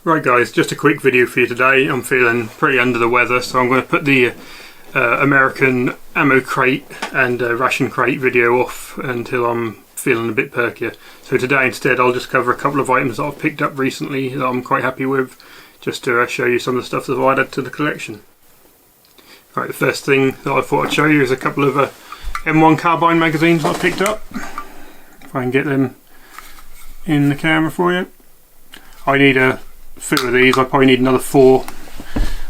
Right guys, just a quick video for you today. I'm feeling pretty under the weather, so I'm going to put the American ammo crate and ration crate video off until I'm feeling a bit perkier. So today instead I'll just cover a couple of items that I've picked up recently that I'm quite happy with, just to show you some of the stuff that I've added to the collection. Right, the first thing that I thought I'd show you is a couple of M1 carbine magazines I picked up. If I can get them in the camera for you. I need a few of these. I probably need another 4,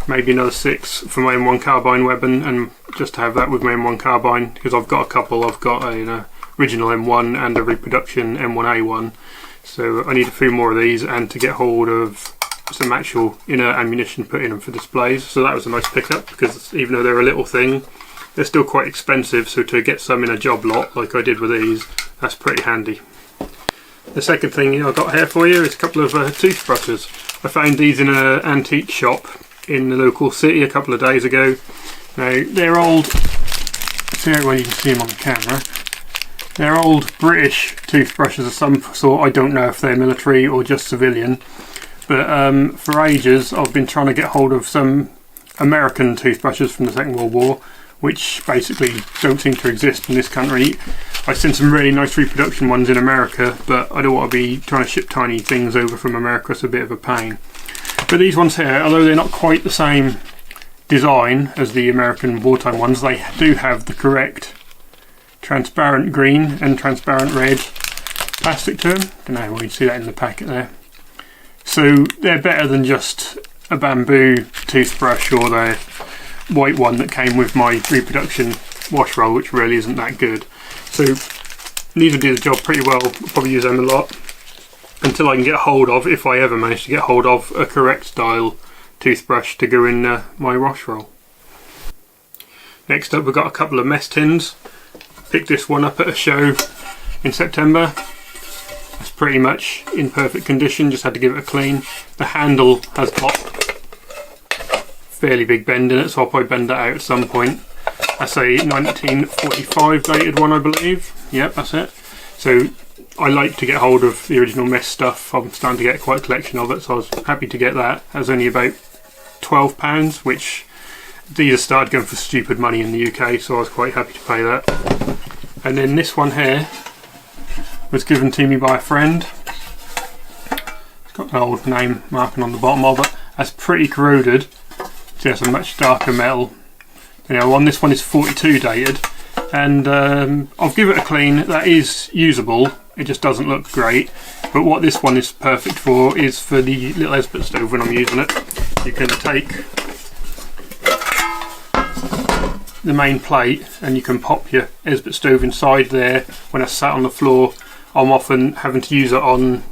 maybe another 6 for my M1 carbine weapon, and just to have that with my M1 carbine, because I've got a couple. I've got an original M1 and a reproduction M1A1, so I need a few more of these, and to get hold of some actual inner ammunition put in them for displays. So that was a nice pickup, because even though they're a little thing, they're still quite expensive, so to get some in a job lot like I did with these, that's pretty handy. The second thing I've got here for you is a couple of toothbrushes. I found these in an antique shop in the local city a couple of days ago. Now they're old, see how well you can see them on the camera. They're old British toothbrushes of some sort. I don't know if they're military or just civilian, but for ages I've been trying to get hold of some American toothbrushes from the Second World War, which basically don't seem to exist in this country. I've seen some really nice reproduction ones in America, but I don't want to be trying to ship tiny things over from America. It's a bit of a pain. But these ones here, although they're not quite the same design as the American wartime ones, they do have the correct transparent green and transparent red plastic to them. Don't know where you can see that in the packet there. So they're better than just a bamboo toothbrush or the white one that came with my reproduction wash roll, which really isn't that good. So these will do the job pretty well. I'll probably use them a lot until I can get hold of, if I ever manage to get hold of, a correct style toothbrush to go in my wash roll. Next up, we've got a couple of mess tins. Picked this one up at a show in September. It's pretty much in perfect condition, just had to give it a clean. The handle has got fairly big bend in it, so I'll probably bend that out at some point. That's a 1945 dated one, I believe. Yep, that's it. So I like to get hold of the original mess stuff. I'm starting to get quite a collection of it, so I was happy to get that. That was only about £12, which these have started going for stupid money in the UK, so I was quite happy to pay that. And then this one here was given to me by a friend. It's got an old name marking on the bottom of it. That's pretty corroded. So it's a much darker metal. This one is 42 dated, and I'll give it a clean. That is usable, it just doesn't look great. But what this one is perfect for is for the little Esbit stove when I'm using it. You can take the main plate and you can pop your Esbit stove inside there. When it's sat on the floor, I'm often having to use it on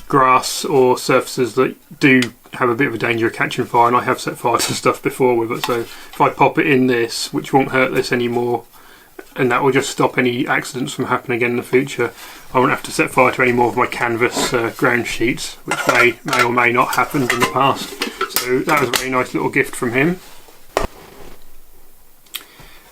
grass or surfaces that do have a bit of a danger of catching fire, and I have set fire to stuff before with it. So if I pop it in this, which won't hurt this anymore, and that will just stop any accidents from happening again in the future, I won't have to set fire to any more of my canvas ground sheets, which may or may not happen in the past. So that was a very nice little gift from him.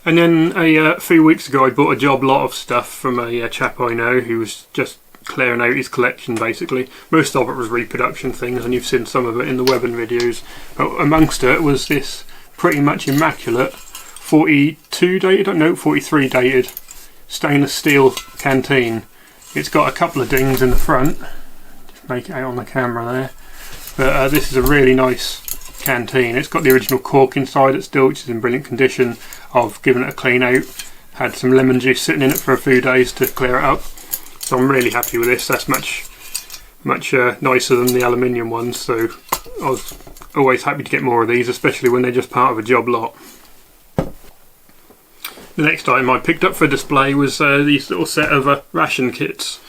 And then a few weeks ago I bought a job lot of stuff from a chap I know who was just clearing out his collection basically. Most of it was reproduction things, and you've seen some of it in the weapon videos, but amongst it was this pretty much immaculate 42 dated, no 43 dated stainless steel canteen. It's got a couple of dings in the front, just make it out on the camera there, but this is a really nice canteen. It's got the original cork inside it still, which is in brilliant condition. I've given it a clean out, had some lemon juice sitting in it for a few days to clear it up. So I'm really happy with this. That's much nicer than the aluminium ones, so I was always happy to get more of these, especially when they're just part of a job lot. The next item I picked up for display was these little set of ration kits.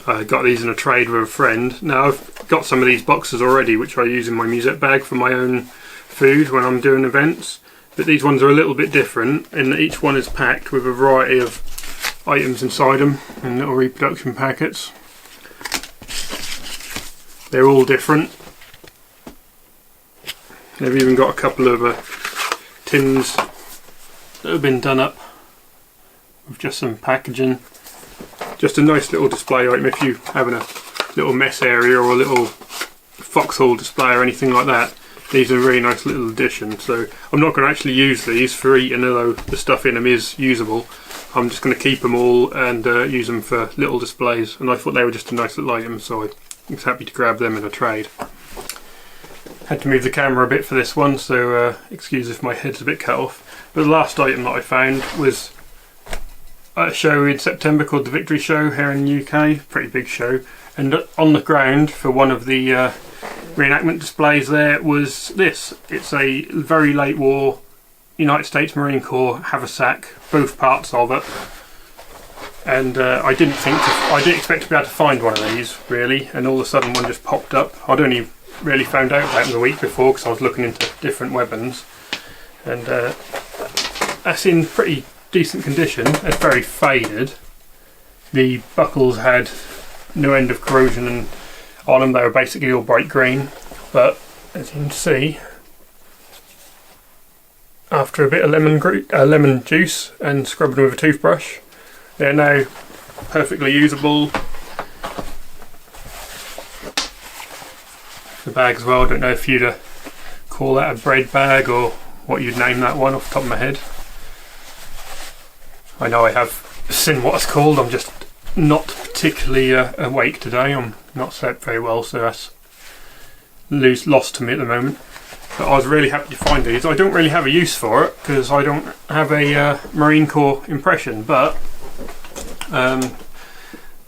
I got these in a trade with a friend. Now I've got some of these boxes already, which I use in my musette bag for my own food when I'm doing events, but these ones are a little bit different in that each one is packed with a variety of items inside them in little reproduction packets. They're all different. They've even got a couple of tins that have been done up with just some packaging. Just a nice little display item if you're having a little mess area or a little foxhole display or anything like that. These are a really nice little addition. So I'm not going to actually use these for eating, although the stuff in them is usable. I'm just going to keep them all and use them for little displays, and I thought they were just a nice little item, so I was happy to grab them in a trade. Had to move the camera a bit for this one, so excuse if my head's a bit cut off. But the last item that I found was a show in September called the Victory Show here in the UK, pretty big show, and on the ground for one of the reenactment displays there was this. It's a very late war United States Marine Corps haversack, both parts of it, and I didn't expect to be able to find one of these really, and all of a sudden one just popped up. I'd only really found out about them the week before because I was looking into different weapons, and that's in pretty decent condition. It's very faded. The buckles had no end of corrosion and on them. They were basically all bright green, but as you can see, after a bit of lemon juice and scrubbing with a toothbrush, they're now perfectly usable. The bag as well, I don't know if you'd call that a bread bag or what you'd name that one off the top of my head. I know I have seen what it's called, I'm just not particularly awake today. I'm not slept very well, so that's lost to me at the moment. But I was really happy to find these. I don't really have a use for it because I don't have a Marine Corps impression, but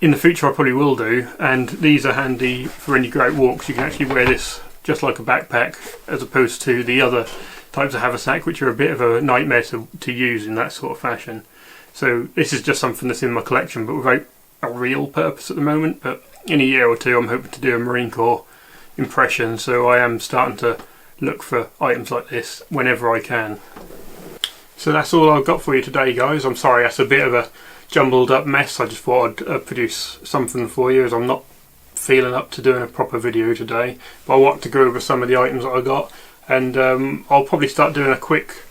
in the future I probably will do, and these are handy for when you go out walks. You can actually wear this just like a backpack as opposed to the other types of haversack, which are a bit of a nightmare to use in that sort of fashion. So this is just something that's in my collection but without a real purpose at the moment, but in a year or two I'm hoping to do a Marine Corps impression, so I am starting to look for items like this whenever I can. So that's all I've got for you today, guys. I'm sorry that's a bit of a jumbled up mess. I just thought I'd produce something for you as I'm not feeling up to doing a proper video today, but I want to go over some of the items that I got, and I'll probably start doing a quick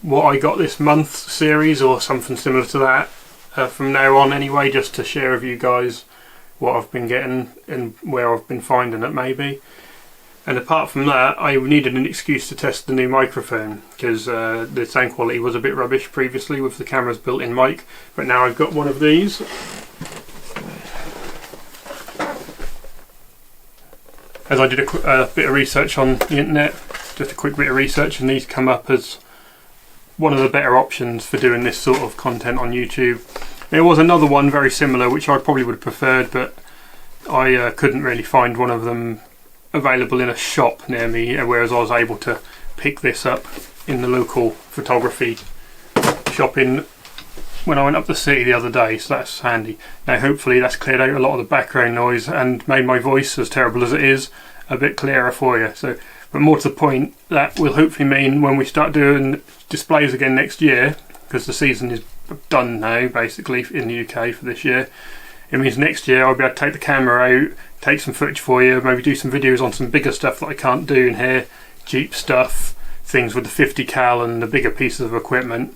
what I got this month series or something similar to that from now on anyway, just to share with you guys what I've been getting and where I've been finding it maybe. And apart from that, I needed an excuse to test the new microphone because the sound quality was a bit rubbish previously with the camera's built-in mic, but now I've got one of these. As I did a bit of research on the internet, just a quick bit of research, and these come up as one of the better options for doing this sort of content on YouTube. There was another one very similar which I probably would have preferred, but I couldn't really find one of them available in a shop near me, whereas I was able to pick this up in the local photography shop when I went up the city the other day, so that's handy. Now hopefully that's cleared out a lot of the background noise and made my voice, as terrible as it is, a bit clearer for you. So, but more to the point, that will hopefully mean when we start doing displays again next year, because the season is done now basically in the UK for this year, it means next year I'll be able to take the camera out, take some footage for you, maybe do some videos on some bigger stuff that I can't do in here, Jeep stuff, things with the 50 cal and the bigger pieces of equipment,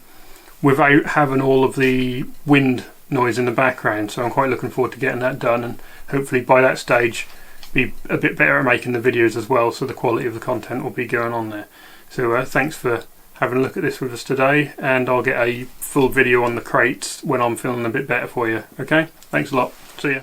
without having all of the wind noise in the background. So I'm quite looking forward to getting that done, and hopefully by that stage be a bit better at making the videos as well, so the quality of the content will be going on there. So thanks for having a look at this with us today, and I'll get a full video on the crates when I'm feeling a bit better for you. Okay, thanks a lot, see ya.